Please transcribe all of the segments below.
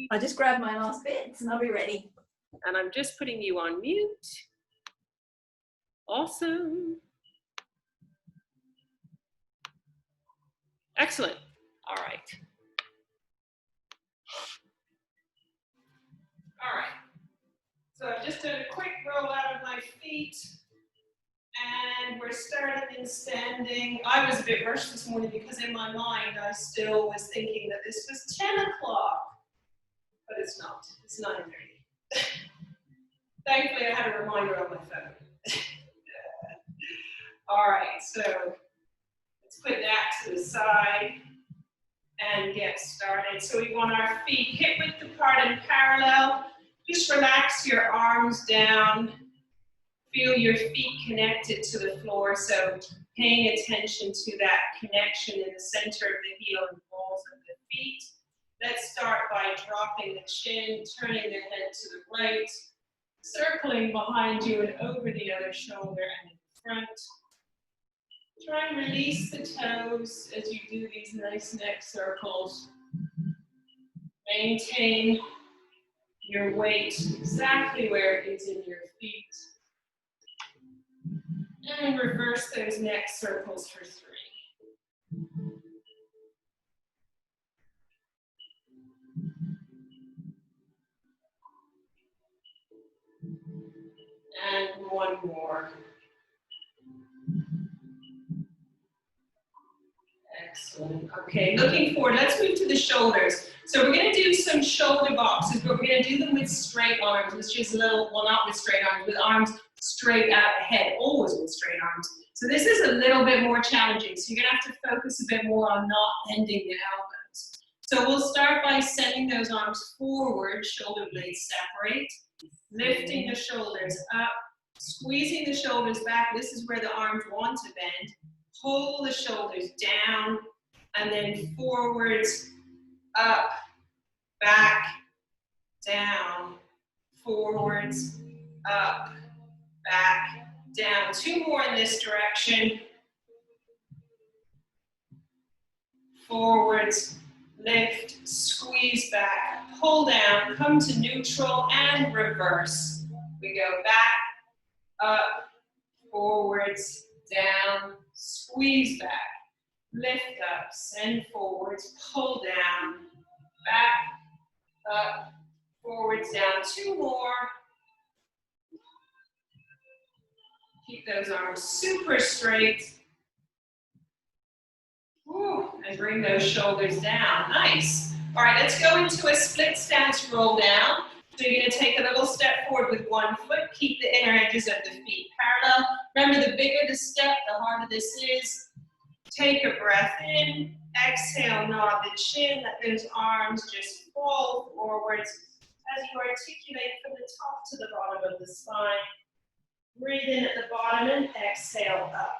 I'll just grab my last bits and I'll be ready. And I'm just putting you on mute. Awesome. Excellent. All right. All right. So I've just done a quick roll out of my feet. And we're starting in standing. I was a bit rushed this morning because in my mind I still was thinking that this was 10 o'clock. But it's not. It's 9:30. Thankfully I had a reminder on my phone. All right, so let's put that to the side and get started. So we want our feet hip width apart and parallel. Just relax your arms down. Feel your feet connected to the floor, so paying attention to that connection in the center of the heel and balls of the feet. Let's start by dropping the chin, turning the head to the right, circling behind you and over the other shoulder and in front. Try and release the toes as you do these nice neck circles. Maintain your weight exactly where it is in your feet. And reverse those neck circles for 3. And one more. Excellent. Okay, looking forward. Let's move to the shoulders. So we're going to do some shoulder boxes, but we're going to do them with straight arms, which is a little, well, not with straight arms, with arms straight out ahead, always with straight arms. So this is a little bit more challenging. So you're going to have to focus a bit more on not bending the elbows. So we'll start by sending those arms forward, shoulder blades separate, lifting the shoulders up, squeezing the shoulders back. This is where the arms want to bend. Pull the shoulders down, and then forwards, up, back, down, forwards, up, back, down. 2 more in this direction. Forwards, lift, squeeze back, pull down, come to neutral, and reverse. We go back, up, forwards, down, squeeze back, lift up, send forwards, pull down, back, up, forwards, down. 2 more. Keep those arms super straight. Woo, and bring those shoulders down. Nice. All right, let's go into a split stance roll down. So you're going to take a little step forward with one foot. Keep the inner edges of the feet parallel. Remember, the bigger the step, the harder this is. Take a breath in. Exhale, nod the chin. Let those arms just fall forwards as you articulate from the top to the bottom of the spine. Breathe in at the bottom and exhale up.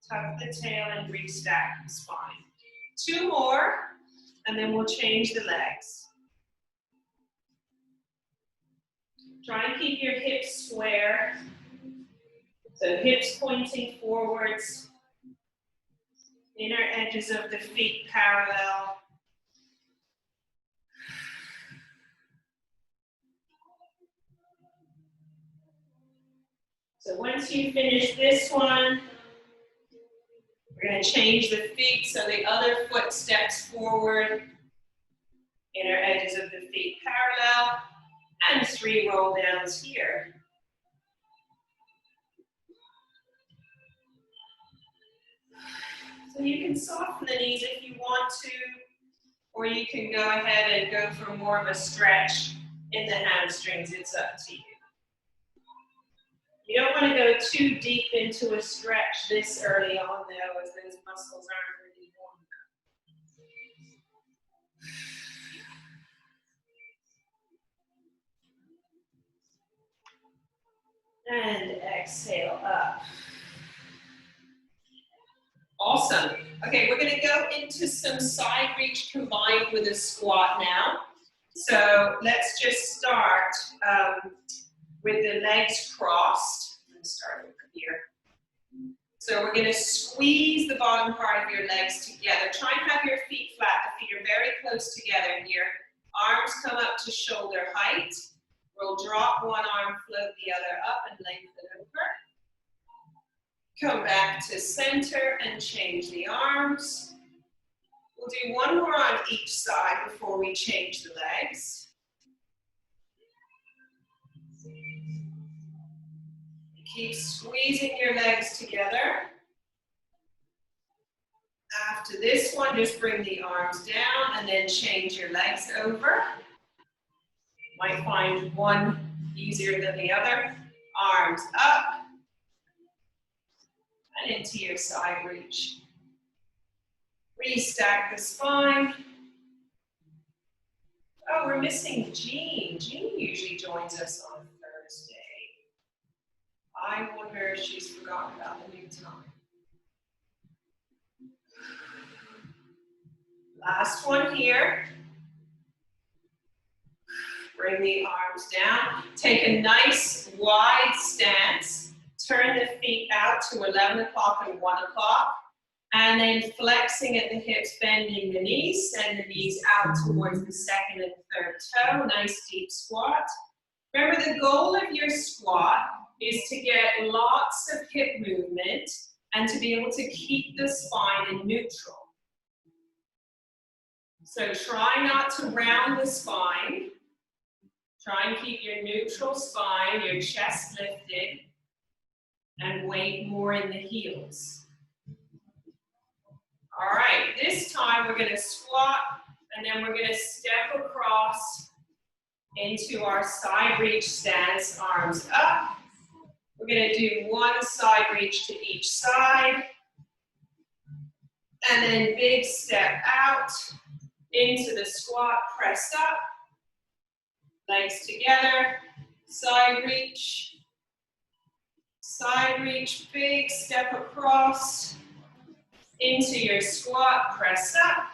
Tuck the tail and restack the spine. 2 more, and then we'll change the legs. Try and keep your hips square. So hips pointing forwards. Inner edges of the feet parallel. So once you finish this one, we're going to change the feet so the other foot steps forward. Inner edges of the feet parallel. And 3 roll downs here. So you can soften the knees if you want to, or you can go ahead and go for more of a stretch in the hamstrings. It's up to you. You don't want to go too deep into a stretch this early on, though, as those muscles aren't really warm enough. And exhale up. Awesome. Okay, we're going to go into some side reach combined with a squat now. So let's just start with the legs crossed. I'm going to start over here. So we're going to squeeze the bottom part of your legs together. Try and have your feet flat. The feet are very close together here. Arms come up to shoulder height. We'll drop one arm, float the other up and lengthen over. Come back to center and change the arms. We'll do one more on each side before we change the legs. Keep squeezing your legs together. After this one, just bring the arms down and then change your legs over. Might find one easier than the other. Arms up and into your side reach. Restack the spine. Oh, we're missing Jean. Jean usually joins us on Thursday. I wonder if she's forgotten about the new time. Last one here. Bring the arms down. Take a nice wide stance. Turn the feet out to 11 o'clock and 1 o'clock. And then flexing at the hips, bending the knees. Send the knees out towards the second and third toe. Nice deep squat. Remember, the goal of your squat is to get lots of hip movement and to be able to keep the spine in neutral. So try not to round the spine. Try and keep your neutral spine, your chest lifted, and weight more in the heels. All right, this time we're going to squat, and then we're going to step across into our side reach stance, arms up. We're going to do one side reach to each side, and then big step out into the squat, press up, legs together, side reach, big step across, into your squat, press up,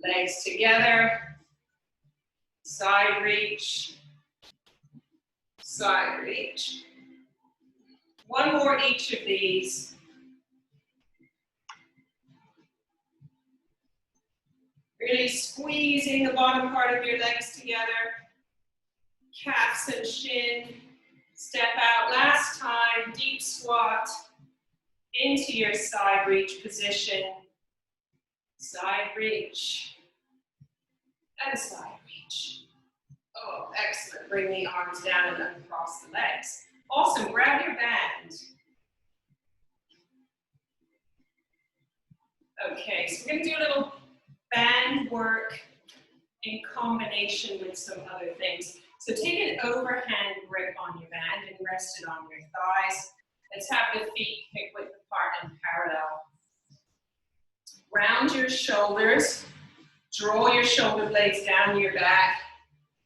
legs together, side reach, side reach. One more each of these. Really squeezing the bottom part of your legs together, calves and shin, step out. Last time, deep squat into your side reach position, side reach, and side reach. Oh, excellent. Bring the arms down and uncross the legs. Awesome, grab your band. Okay, so we're gonna do a little band work in combination with some other things. So take an overhand grip on your band and rest it on your thighs. Let's have the feet hip width apart and parallel. Round your shoulders, draw your shoulder blades down your back.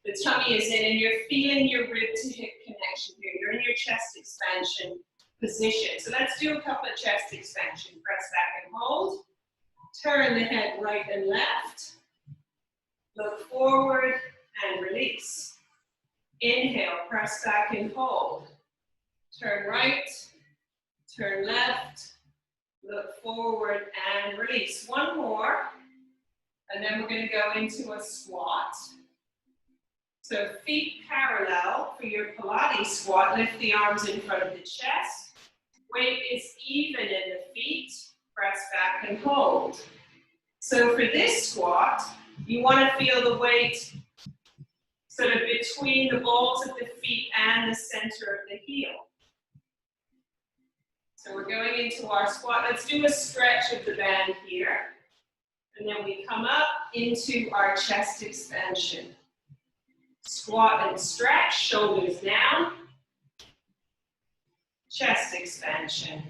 The tummy is in and you're feeling your rib to hip connection here. You're in your chest expansion position. So let's do a couple of chest expansion. Press back and hold. Turn the head right and left. Look forward and release. Inhale, press back and hold. Turn right, turn left, look forward and release. One more, and then we're going to go into a squat. So feet parallel for your Pilates squat. Lift the arms in front of the chest. Weight is even in the feet. Press back and hold. So for this squat, you want to feel the weight sort of between the balls of the feet and the center of the heel. So we're going into our squat. Let's do a stretch of the band here. And then we come up into our chest expansion. Squat and stretch, shoulders down. Chest expansion.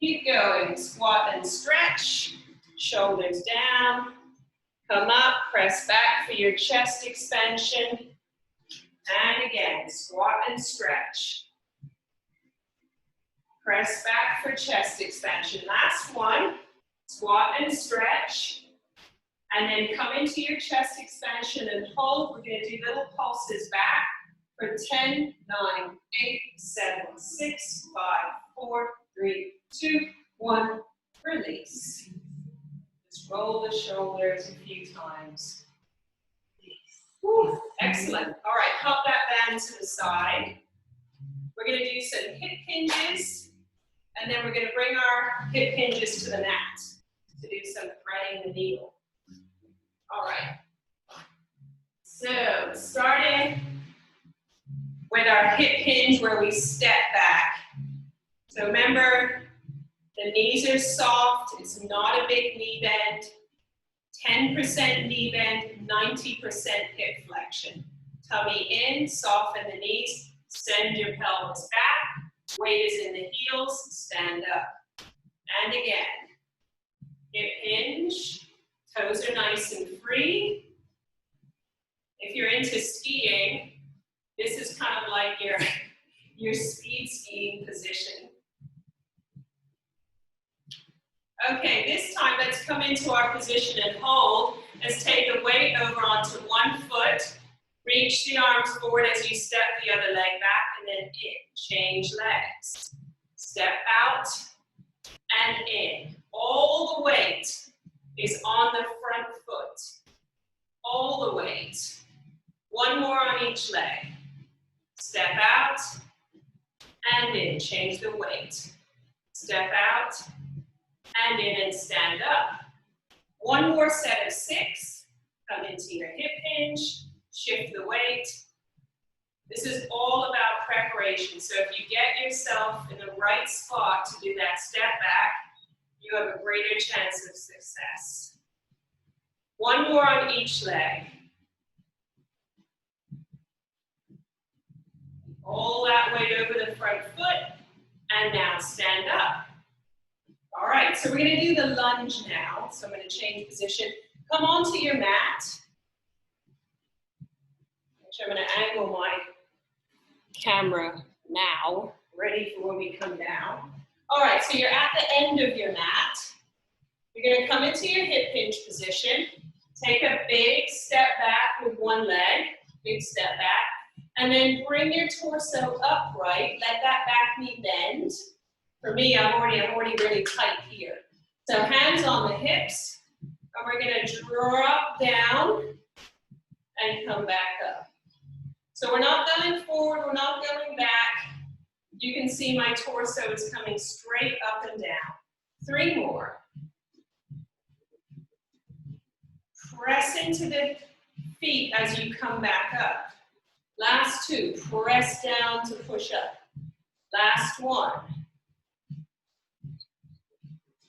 Keep going, squat and stretch, shoulders down. Come up, press back for your chest expansion. And again, squat and stretch. Press back for chest expansion. Last one, squat and stretch. And then come into your chest expansion and hold. We're going to do little pulses back for 10, 9, 8, 7, 6, 5, 4, 3, 2, 1. Release. Just roll the shoulders a few times. Excellent. All right, pop that band to the side. We're going to do some hip hinges, and then we're going to bring our hip hinges to the mat to do some threading the needle. All right. So, starting with our hip hinge where we step back. So remember, the knees are soft, it's not a big knee bend. 10% knee bend, 90% hip flexion. Tummy in, soften the knees, send your pelvis back. Weight is in the heels, stand up. And again, hip hinge, toes are nice and free. If you're into skiing, this is kind of like your speed skiing position. Okay, this time let's come into our position and hold. Let's take the weight over onto one foot. Reach the arms forward as you step the other leg back and then in. Change legs. Step out and in. All the weight is on the front foot. All the weight. One more on each leg. Step out and in. Change the weight. Step out and in and stand up. One more set of 6. Come into your hip hinge. Shift the weight. This is all about preparation. So if you get yourself in the right spot to do that step back, you have a greater chance of success. One more on each leg. All that weight over the front foot, and now stand up. All right, so we're gonna do the lunge now. So I'm gonna change position. Come onto your mat. Which I'm gonna angle my camera now, ready for when we come down. All right, so you're at the end of your mat. You're gonna come into your hip hinge position. Take a big step back with one leg, big step back. And then bring your torso upright, let that back knee bend. For me, I'm already really tight here. So hands on the hips, and we're gonna drop down and come back up. So we're not going forward, we're not going back. You can see my torso is coming straight up and down. 3 more. Press into the feet as you come back up. Last 2, press down to push up. Last 1.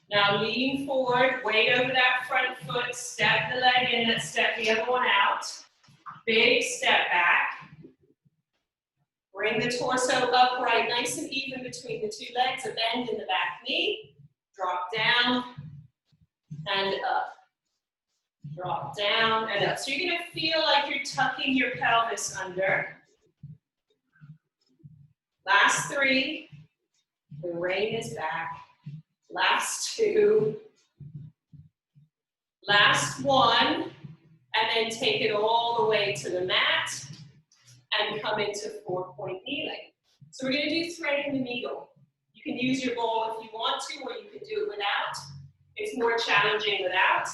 Now lean forward, weight over that front foot, step the leg in, let's step the other one out. Big step back. Bring the torso upright, nice and even between the 2 legs, a bend in the back knee. Drop down and up. Drop down and up. So you're gonna feel like you're tucking your pelvis under. Last 3, the rein is back. Last 2, last 1, and then take it all the way to the mat and come into 4-point kneeling. So we're gonna do threading the needle. You can use your ball if you want to, or you can do it without. It's more challenging without.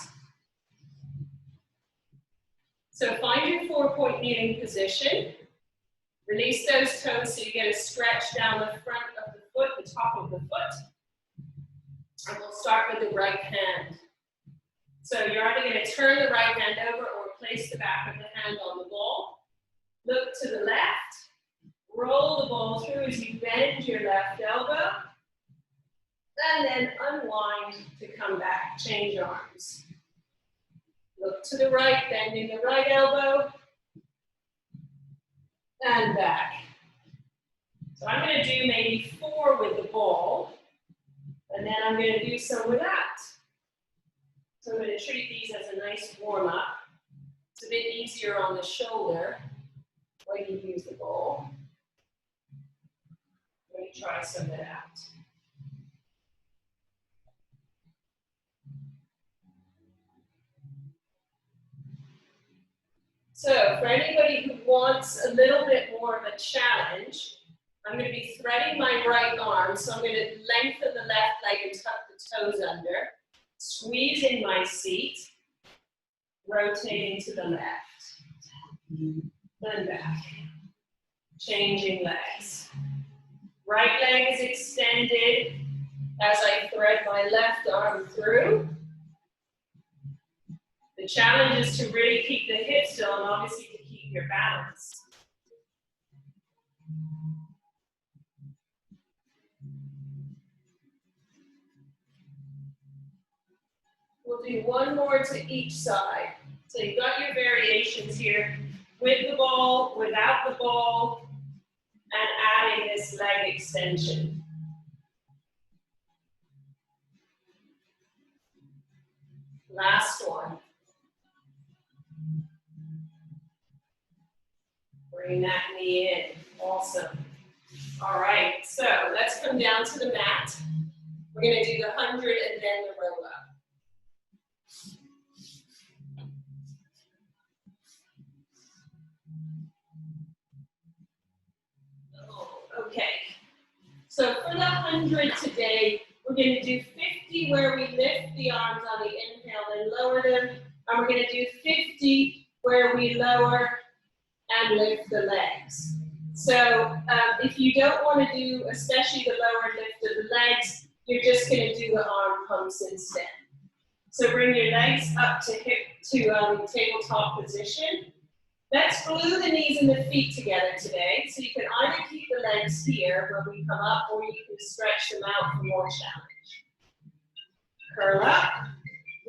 So find your 4-point kneeling position. Release those toes so you get a stretch down the front of the foot, the top of the foot. And we'll start with the right hand. So you're either going to turn the right hand over or place the back of the hand on the ball. Look to the left. Roll the ball through as you bend your left elbow. And then unwind to come back. Change arms. Look to the right, bending the right elbow. And back. So I'm going to do maybe 4 with the ball. And then I'm going to do some with that. So I'm going to treat these as a nice warm-up. It's a bit easier on the shoulder when you use the ball. Let me try some of that. So for anybody who wants a little bit more of a challenge, I'm going to be threading my right arm. So I'm going to lengthen the left leg and tuck the toes under. Squeeze in my seat. Rotating to the left. and back. Changing legs. Right leg is extended as I thread my left arm through. The challenge is to really keep the hips still and obviously to keep your balance. We'll do one more to each side. So you've got your variations here with the ball, without the ball, and adding this leg extension. Last one. Bring that knee in. Awesome. All right, so let's come down to the mat. We're going to do the 100 and then the roll up. Okay, so for the 100 today, we're going to do 50 where we lift the arms on the inhale and lower them, and we're going to do 50 where we lower and lift the legs. So if you don't want to do, especially the lower lift of the legs, you're just going to do the arm pumps instead. So bring your legs up to tabletop position. Let's glue the knees and the feet together today. So you can either keep the legs here when we come up, or you can stretch them out for more challenge. Curl up,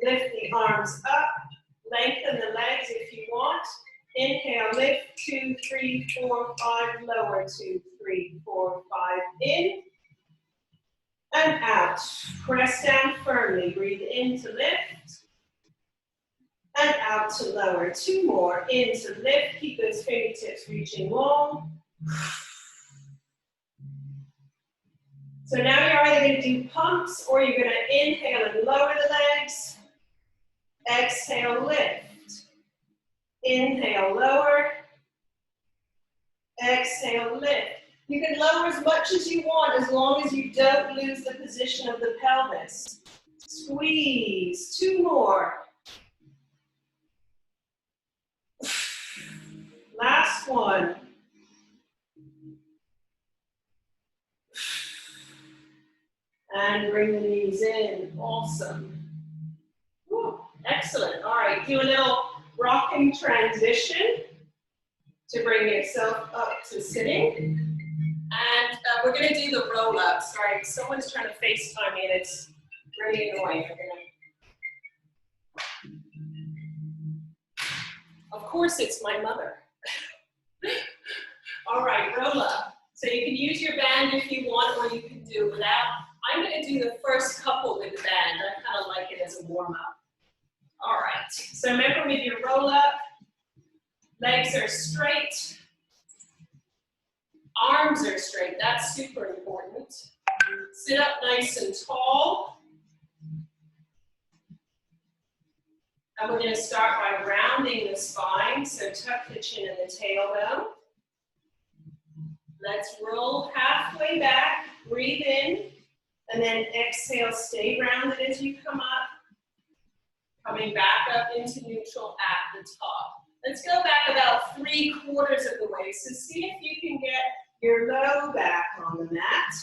lift the arms up, lengthen the legs if you want. Inhale, lift, 2, 3, 4, 5, lower, 2, 3, 4, 5, in, and out. Press down firmly, breathe in to lift, and out to lower. 2 more, in to lift, keep those fingertips reaching long. So now you're either going to do pumps, or you're going to inhale and lower the legs, exhale, lift. Inhale, lower. Exhale, lift. You can lower as much as you want as long as you don't lose the position of the pelvis. Squeeze. 2 more. Last one. And bring the knees in. Awesome. Woo. Excellent. All right, do a little rocking transition to bring yourself up to sitting. And we're going to do the roll up. Sorry, someone's trying to FaceTime me and it's really annoying. Of course, it's my mother. All right, roll up. So you can use your band if you want, or you can do it without. I'm going to do the first couple with the band. I kind of like it as a warm up. All right, so remember with your roll up, legs are straight, arms are straight, that's super important. Sit up nice and tall. And we're going to start by rounding the spine, so tuck the chin and the tailbone. Let's roll halfway back, breathe in, and then exhale, stay rounded as you come up. Coming back up into neutral at the top. Let's go back about 3/4 of the way. So see if you can get your low back on the mat.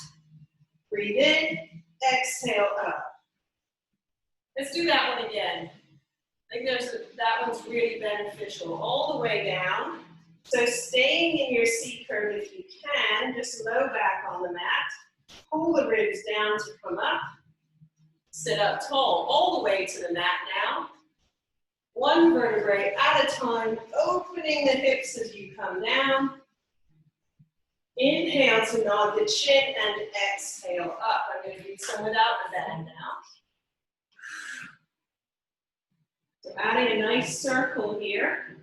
Breathe in, exhale up. Let's do that one again. I think that one's really beneficial. All the way down. So staying in your C curve if you can, just low back on the mat. Pull the ribs down to come up. Sit up tall, all the way to the mat now. 1 vertebrae at a time, opening the hips as you come down. Inhale to nod the chin and exhale up. I'm going to do some without the band now. So adding a nice circle here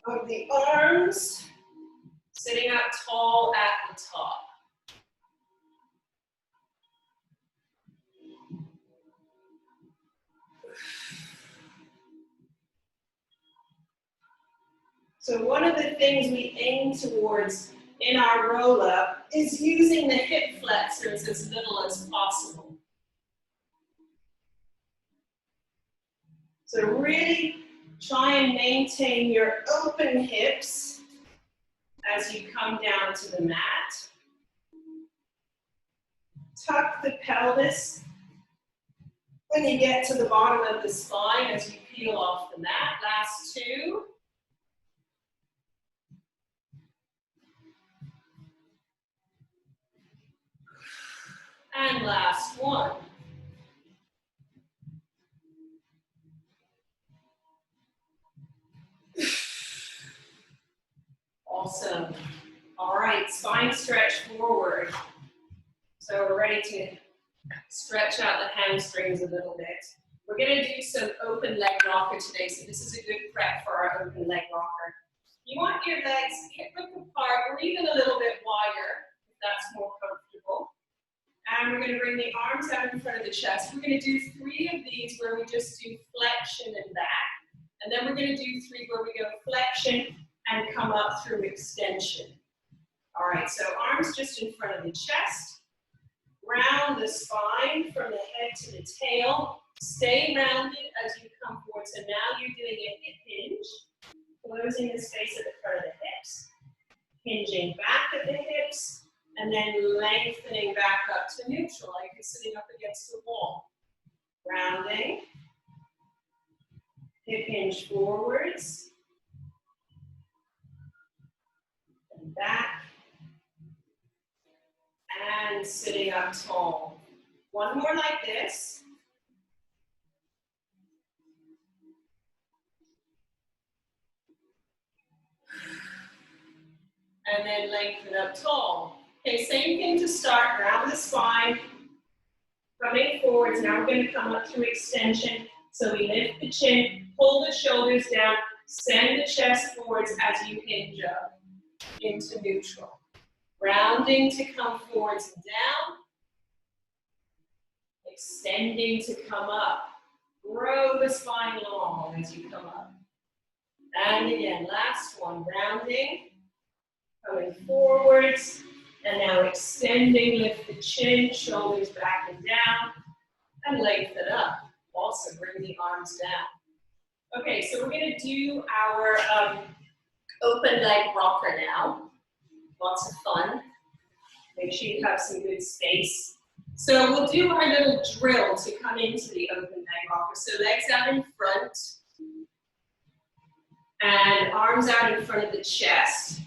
of the arms, sitting up tall at the top. So one of the things we aim towards in our roll-up is using the hip flexors as little as possible. So really try and maintain your open hips as you come down to the mat. Tuck the pelvis when you get to the bottom of the spine as you peel off the mat. Last two. And last one. Awesome. All right, spine stretch forward. So we're ready to stretch out the hamstrings a little bit. We're going to do some open leg rocker today, so this is a good prep for our open leg rocker. You want your legs hip-width apart or even a little bit wider, if that's more comfortable. And we're going to bring the arms out in front of the chest. We're going to do 3 of these where we just do flexion and back. And then we're going to do 3 where we go flexion and come up through extension. All right, so arms just in front of the chest. Round the spine from the head to the tail. Stay rounded as you come forward. So now you're doing a hip hinge, closing the space at the front of the hips, hinging back at the hips, and then lengthening back up to neutral, like you're sitting up against the wall. Rounding, hip hinge forwards, and back, and sitting up tall. One more like this. And then lengthen up tall. Okay, same thing to start. Round the spine, coming forwards. Now we're going to come up through extension. So we lift the chin, pull the shoulders down, send the chest forwards as you hinge up into neutral. Rounding to come forwards and down. Extending to come up. Grow the spine long as you come up. And again, last one, rounding. Coming forwards, and now extending, lift the chin, shoulders back and down, and lengthen up. Also bring the arms down. Okay, so we're going to do our open leg rocker now. Lots of fun. Make sure you have some good space. So we'll do our little drill to come into the open leg rocker. So legs out in front, and arms out in front of the chest.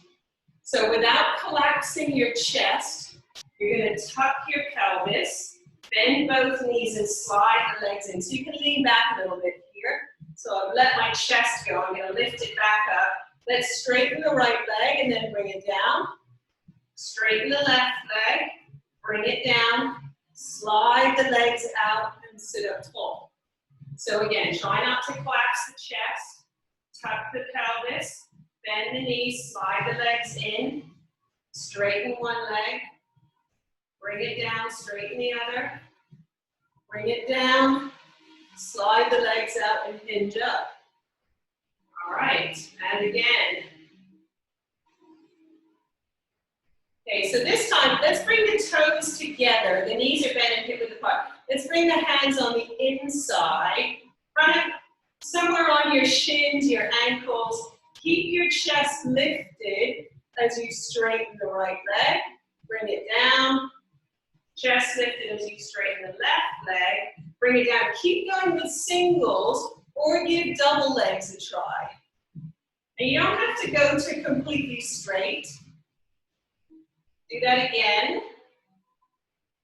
So without collapsing your chest, you're going to tuck your pelvis, bend both knees and slide the legs in. So you can lean back a little bit here. So I've let my chest go. I'm going to lift it back up. Let's straighten the right leg and then bring it down. Straighten the left leg, bring it down, slide the legs out and sit up tall. So again, try not to collapse the chest, tuck the pelvis, bend the knees, slide the legs in, straighten one leg, bring it down, straighten the other, bring it down, slide the legs out and hinge up. All right, and again. Okay, so this time, let's bring the toes together. The knees are bent and hip width apart. Let's bring the hands on the inside, kind of somewhere on your shins, your ankles. Keep your chest lifted as you straighten the right leg. Bring it down. Chest lifted as you straighten the left leg. Bring it down. Keep going with singles or give double legs a try. And you don't have to go to completely straight. Do that again.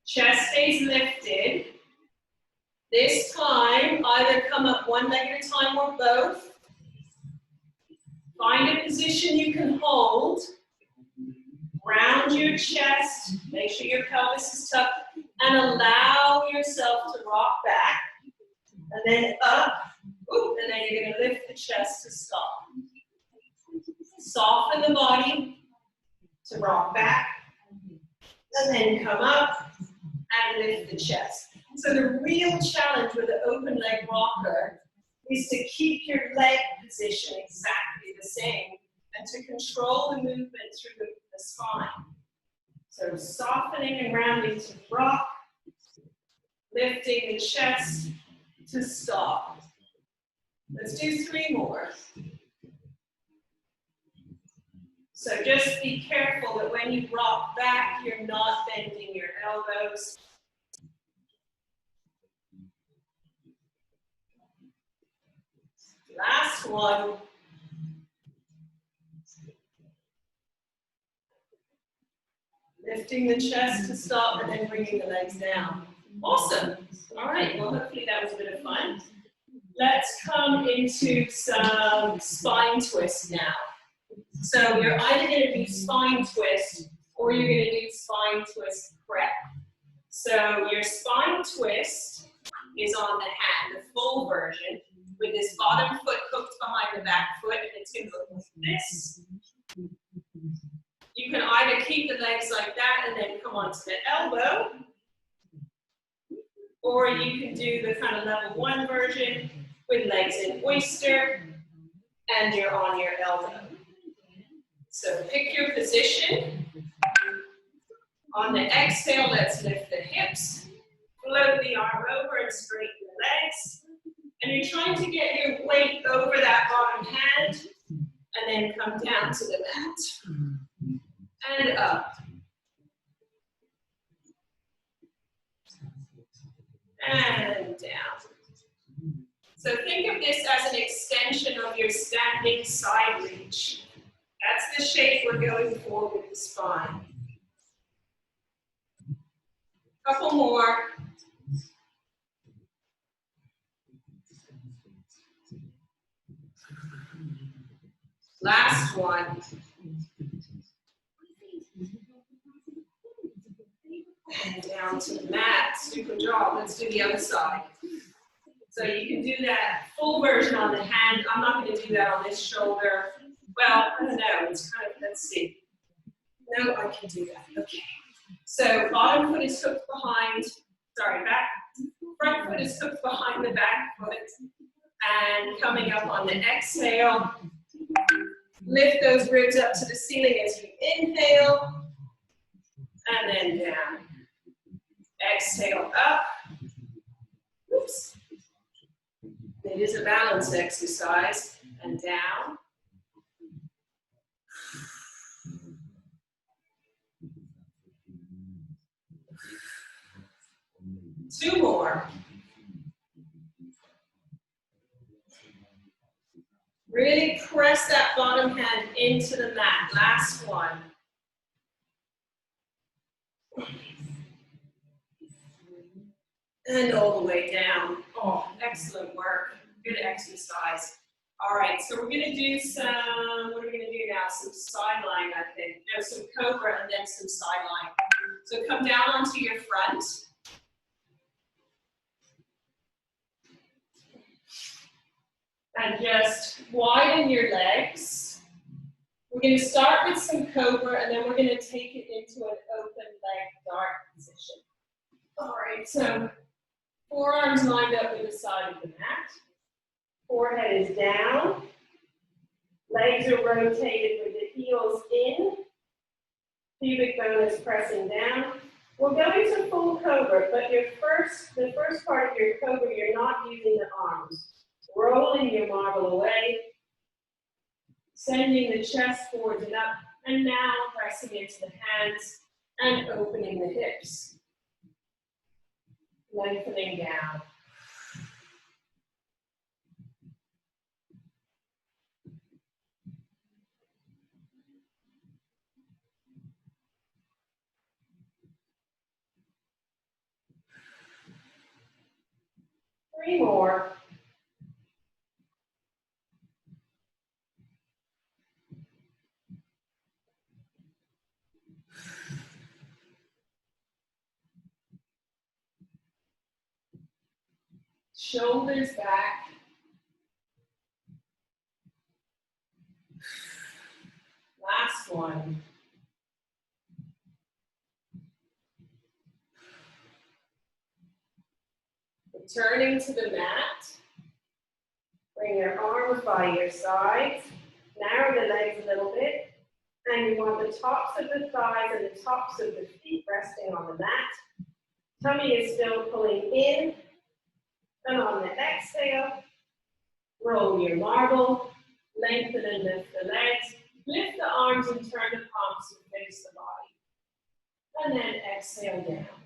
Chest stays lifted. This time, either come up one leg at a time or both. Find a position you can hold. Round your chest. Make sure your pelvis is tucked. And allow yourself to rock back. And then up. Ooh, and then you're going to lift the chest to stop. Soften the body to rock back. And then come up and lift the chest. So the real challenge with the open leg rocker is to keep your leg position exactly the same and to control the movement through the spine. So softening and rounding to rock, lifting the chest to stop. Let's do 3 more. So just be careful that when you rock back, you're not bending your elbows. Last one. Lifting the chest to stop and then bringing the legs down. Awesome. All right, well, hopefully that was a bit of fun. Let's come into some spine twist now. So you're either going to do spine twist or you're going to do spine twist prep. So your spine twist is on the hand, the full version, with this bottom foot hooked behind the back foot, and it's going to look like this. You can either keep the legs like that and then come onto the elbow, or you can do the kind of level 1 version with legs in oyster and you're on your elbow. So pick your position. On the exhale, let's lift the hips, float the arm over and straighten the legs. And you're trying to get your weight over that bottom hand and then come down to the mat. And up. And down. So think of this as an extension of your standing side reach. That's the shape we're going for with the spine. Couple more. Last one. And down to the mat. Super job. Let's do the other side. So you can do that full version on the hand. I'm not going to do that on this shoulder. Well, I don't know. It's kind of, let's see. No, I can do that. Okay. So bottom foot is hooked behind, front foot is hooked behind the back foot. And coming up on the exhale, lift those ribs up to the ceiling as you inhale. And then down. Exhale up. Oops. It is a balance exercise. And down. Two more. Really press that bottom hand into the mat. Last one. And all the way down. Oh, excellent work. Good exercise. All right, so we're going to do some, what are we going to do now? Some sideline, I think. No, some cobra and then some sideline. So come down onto your front. And just widen your legs. We're going to start with some cobra and then we're going to take it into an open leg dart position. All right, so forearms lined up with the side of the mat. Forehead is down. Legs are rotated with the heels in. Pubic bone is pressing down. We'll go into full cobra, but the first part of your cobra, you're not using the arms. Rolling your marble away, sending the chest forwards and up, and now pressing into the hands and opening the hips. Lengthening down. Three more. Shoulders back. Last one. Returning to the mat. Bring your arms by your sides. Narrow the legs a little bit. And you want the tops of the thighs and the tops of the feet resting on the mat. Tummy is still pulling in. And on the exhale, roll your marble, lengthen and lift the legs, Lift the arms and turn the palms to face the body. And then exhale down.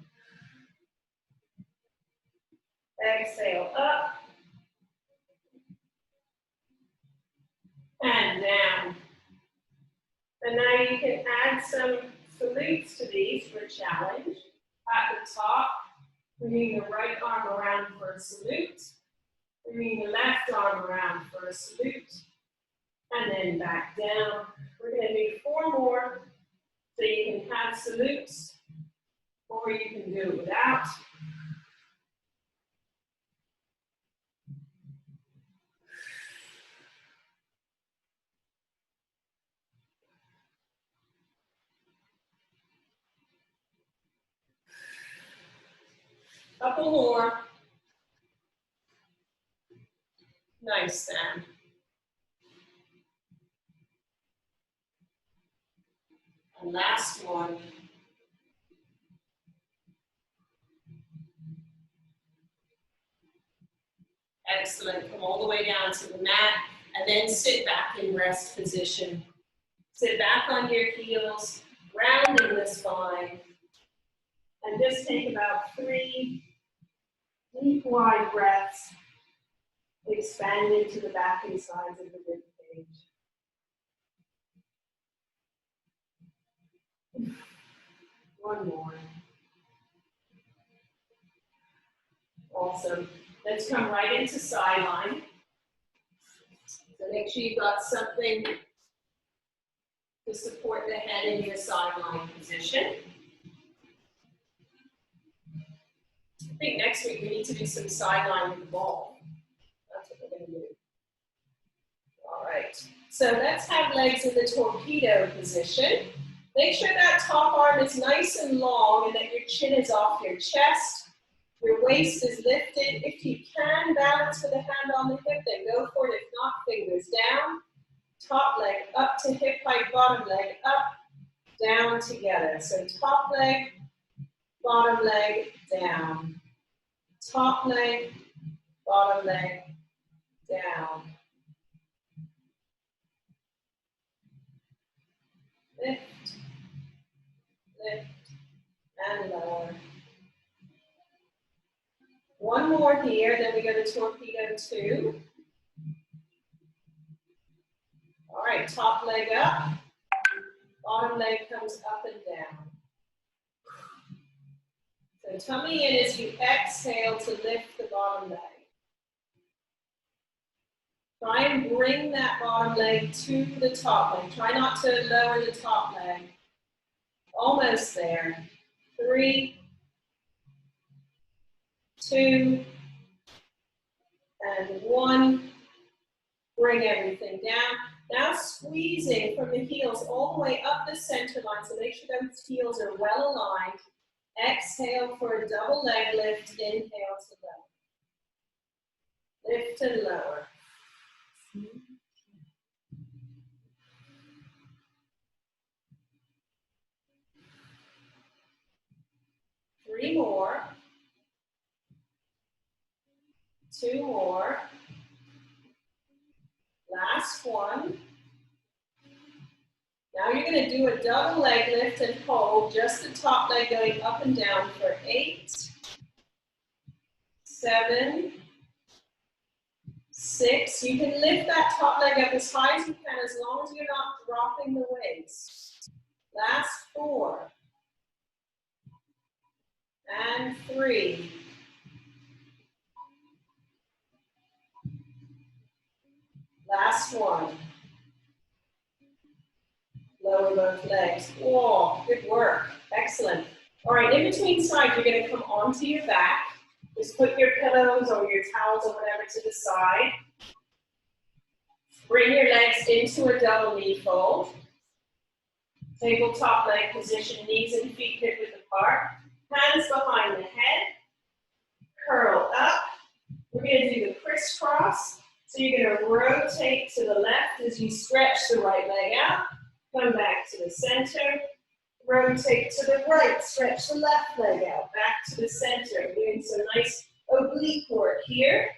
Exhale up. And down. And now you can add some salutes to these for a challenge. At the top, bringing the right arm around for a salute. Bringing the left arm around for a salute. And then back down. We're going to do 4 more. So you can have salutes, or you can do it without. Couple more. Nice, Sam. And last one. Excellent. Come all the way down to the mat and then sit back in rest position. Sit back on your heels, rounding the spine. And just take about 3 deep, wide breaths. Expand into the back and sides of the rib cage. One more. Awesome. Let's come right into sideline. So make sure you've got something to support the head in your sideline position. I think next week we need to do some sideline with the ball. That's what we're going to do. All right. So let's have legs in the torpedo position. Make sure that top arm is nice and long and that your chin is off your chest. Your waist is lifted. If you can balance with a hand on the hip, then go for it. If not, fingers down. Top leg up to hip height, bottom leg up, down together. So top leg, bottom leg, down. Top leg, bottom leg, down. Lift, lift, and lower. One more here, then we go to torpedo 2. All right, top leg up, bottom leg comes up and down. So tummy in as you exhale to lift the bottom leg. Try and bring that bottom leg to the top leg. Try not to lower the top leg. Almost there. 3, 2, and 1. Bring everything down. Now squeezing from the heels all the way up the center line. So make sure those heels are well aligned. Exhale for a double leg lift. Inhale to lower. Lift and lower. 3 more. 2 more. Last one. Now you're going to do a double leg lift and hold, just the top leg going up and down for 8, 7, 6. You can lift that top leg up as high as you can, as long as you're not dropping the waist. Last 4. And 3. Last one. Lower both legs. Whoa, good work. Excellent. All right, in between sides, you're going to come onto your back. Just put your pillows or your towels or whatever to the side. Bring your legs into a double knee fold. Tabletop leg position, knees and feet hip width apart. Hands behind the head. Curl up. We're going to do the crisscross. So you're going to rotate to the left as you stretch the right leg out. Come back to the center. Rotate to the right. Stretch the left leg out. Back to the center. Doing some nice oblique work here.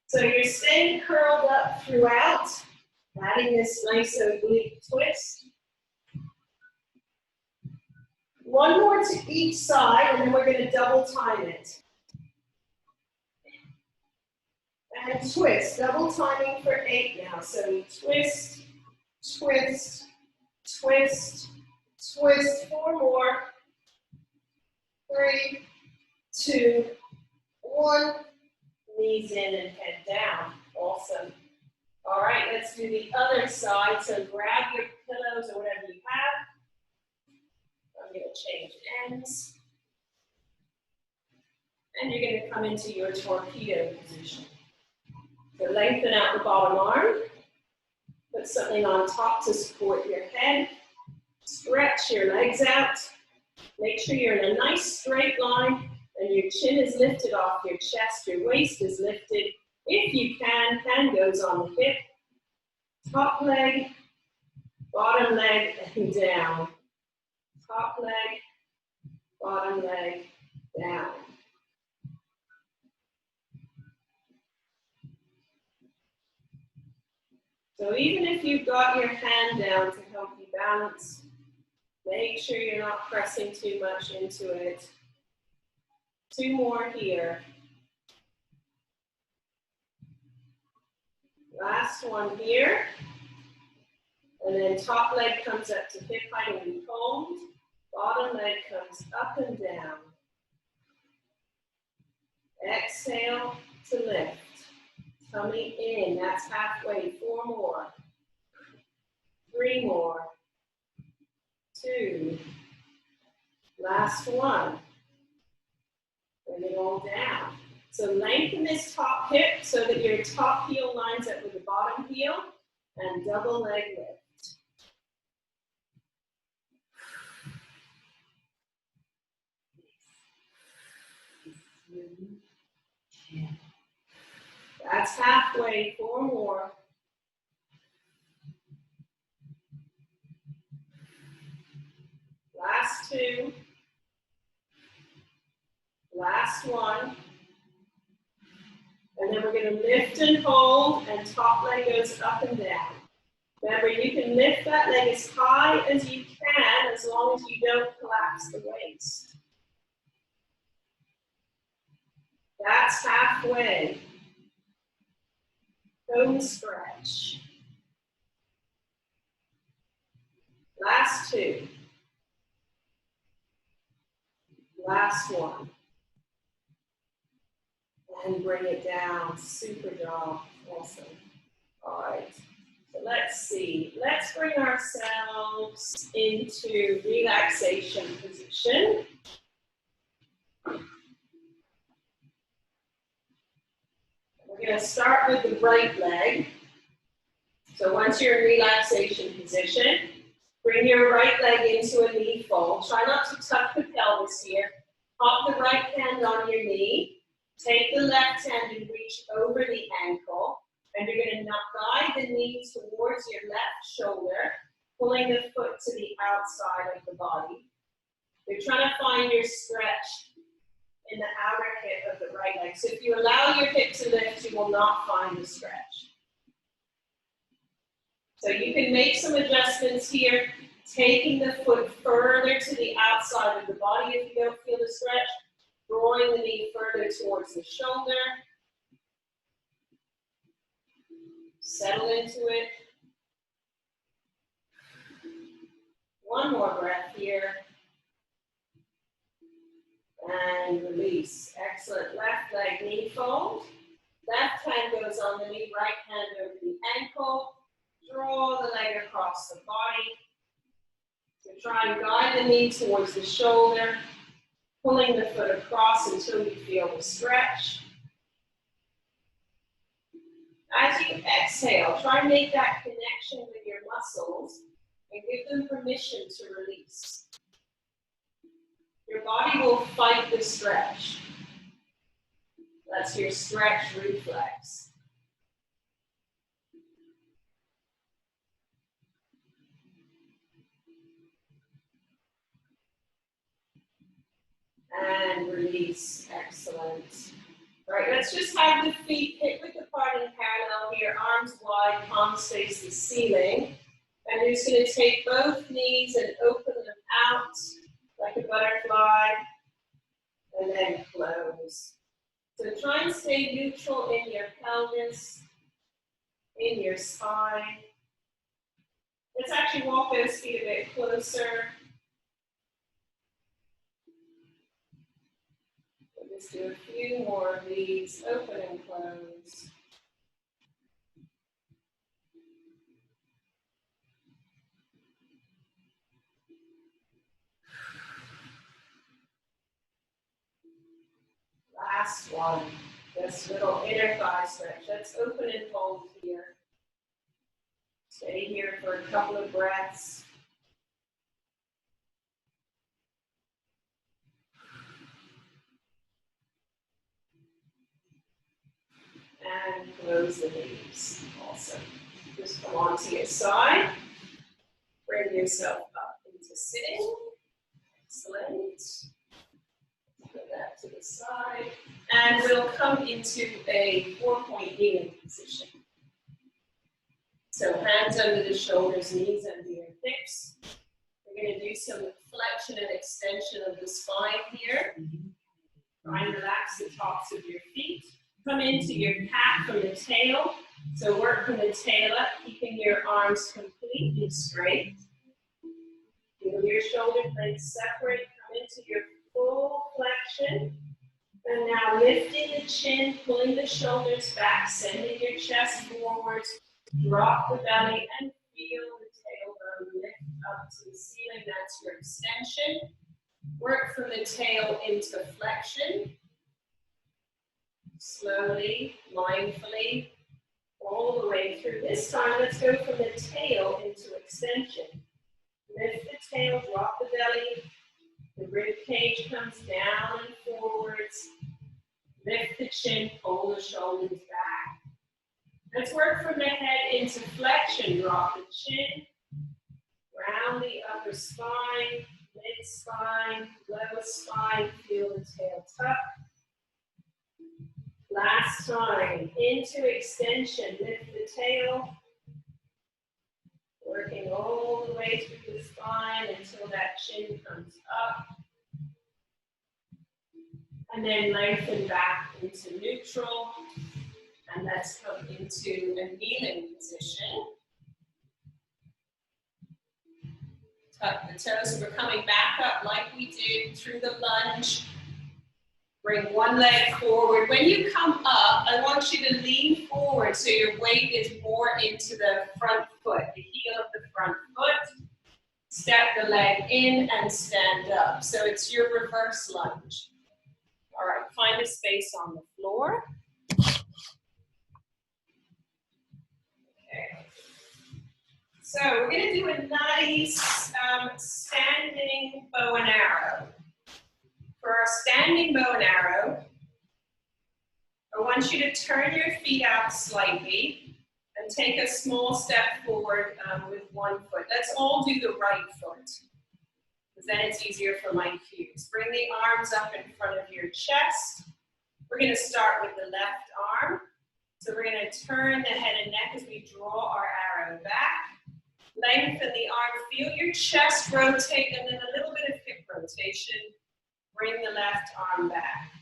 So you're staying curled up throughout. Adding this nice oblique twist. One more to each side, and then we're going to double time it. And twist, double timing for 8 now. So we twist, twist, twist, twist. 4 more. 3, 2, 1. Knees in and head down. Awesome. All right, let's do the other side. So grab your pillows or whatever you have. I'm going to change ends. And you're going to come into your torpedo position. So lengthen out the bottom arm. Put something on top to support your head. Stretch your legs out. Make sure you're in a nice straight line and your chin is lifted off your chest. Your waist is lifted. If you can, hand goes on the hip. Top leg, bottom leg, and down. Top leg, bottom leg, down. So even if you've got your hand down to help you balance, make sure you're not pressing too much into it. 2 more here. Last one here. And then top leg comes up to hip height and we hold. Bottom leg comes up and down. Exhale to lift. Tummy in, that's halfway. 4 more. 3 more. 2. Last one. Bring it all down. So lengthen this top hip so that your top heel lines up with the bottom heel and double leg lift. That's halfway. 4 more. Last 2. Last one. And then we're going to lift and hold, and top leg goes up and down. Remember, you can lift that leg as high as you can, as long as you don't collapse the waist. That's halfway. Home stretch. Last 2. Last one. And bring it down. Super job. Awesome. All right. So let's see. Let's bring ourselves into relaxation position. We're going to start with the right leg. So once you're in relaxation position, bring your right leg into a knee fold. Try not to tuck the pelvis here. Pop the right hand on your knee. Take the left hand and reach over the ankle. And you're going to guide the knee towards your left shoulder, pulling the foot to the outside of the body. You're trying to find your stretch in the outer hip of the right leg. So if you allow your hip to lift, you will not find the stretch. So you can make some adjustments here, taking the foot further to the outside of the body if you don't feel the stretch, drawing the knee further towards the shoulder. Settle into it. One more breath here. And release. Excellent. Left leg knee fold. Left hand goes on the knee, right hand over the ankle. Draw the leg across the body. So try and guide the knee towards the shoulder, pulling the foot across until you feel the stretch. As you exhale, try and make that connection with your muscles and give them permission to release. Your body will fight the stretch. That's your stretch reflex. And release. Excellent. All right, let's just have the feet hip width apart in parallel here, arms wide, palms face the ceiling. And you're just going to take both knees and open them out like a butterfly, and then close. So try and stay neutral in your pelvis, in your spine. Let's actually walk those feet a bit closer. We'll just do a few more of these, open and close. Last one, this little inner thigh stretch. Let's open and fold here. Stay here for a couple of breaths. And close the knees. Awesome. Just come onto your side. Bring yourself up into sitting. Excellent. Put that to the side. And we'll come into a 4-point kneeling position. So hands under the shoulders, knees under your hips. We're going to do some flexion and extension of the spine here. Try and relax the tops of your feet. Come into your cat from the tail. So work from the tail up, keeping your arms completely straight. Feel your shoulder blades separate. Come into your full flexion. And now lifting the chin, pulling the shoulders back, sending your chest forwards. Drop the belly and feel the tailbone lift up to the ceiling. That's your extension. Work from the tail into flexion. Slowly, mindfully, all the way through. This time, let's go from the tail into extension. Lift the tail, drop the belly. The rib cage comes down and forwards. Lift the chin, pull the shoulders back. Let's work from the head into flexion. Drop the chin, round the upper spine, mid-spine, lower spine. Feel the tail tuck. Last time, into extension. Lift the tail. Working all the way through the spine until that chin comes up. And then lengthen back into neutral. And let's come into a kneeling position. Tuck the toes. We're coming back up like we did through the lunge. Bring one leg forward. When you come up, I want you to lean forward so your weight is more into the front foot, the heel of the front foot. Step the leg in and stand up. So it's your reverse lunge. All right, find a space on the floor. Okay. So we're going to do a nice standing bow and arrow. For our standing bow and arrow, I want you to turn your feet out slightly and take a small step forward with one foot. Let's all do the right foot, because then it's easier for my cues. Bring the arms up in front of your chest. We're going to start with the left arm. So we're going to turn the head and neck as we draw our arrow back. Lengthen the arm. Feel your chest rotate and then a little bit of hip rotation. Bring the left arm back.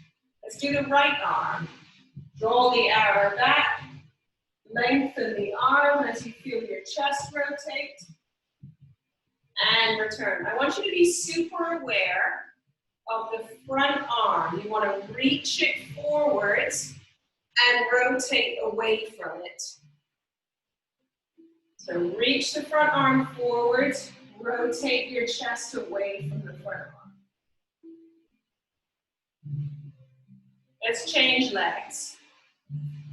Let's do the right arm. Draw the arrow back. Lengthen the arm as you feel your chest rotate. And return. I want you to be super aware of the front arm. You want to reach it forwards and rotate away from it. So reach the front arm forwards. Rotate your chest away from the front arm. Let's change legs.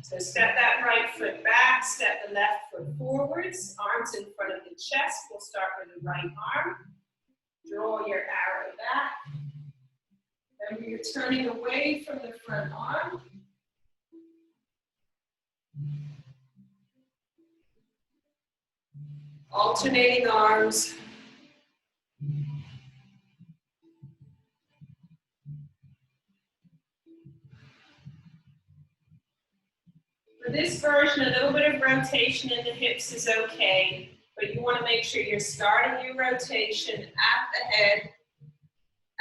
So step that right foot back, step the left foot forwards, arms in front of the chest. We'll start with the right arm. Draw your arrow back. Remember, you're turning away from the front arm. Alternating arms. For this version, a little bit of rotation in the hips is okay, but you want to make sure you're starting your rotation at the head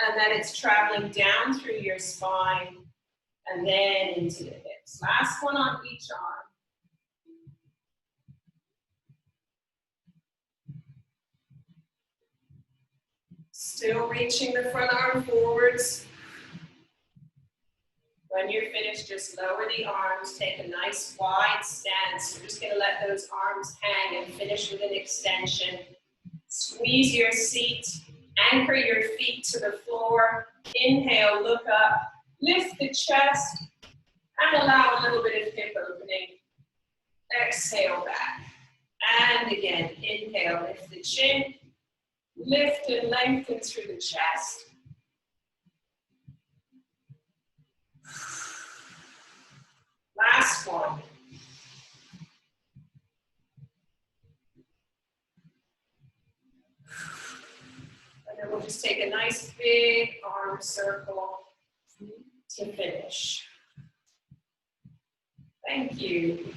and that it's traveling down through your spine and then into the hips. Last one on each arm. Still reaching the front arm forwards. When you're finished, just lower the arms, take a nice wide stance. You're just going to let those arms hang and finish with an extension. Squeeze your seat, anchor your feet to the floor. Inhale, look up, lift the chest, and allow a little bit of hip opening. Exhale back. And again, inhale, lift the chin, lift and lengthen through the chest. Last one. And then we'll just take a nice big arm circle to finish. Thank you.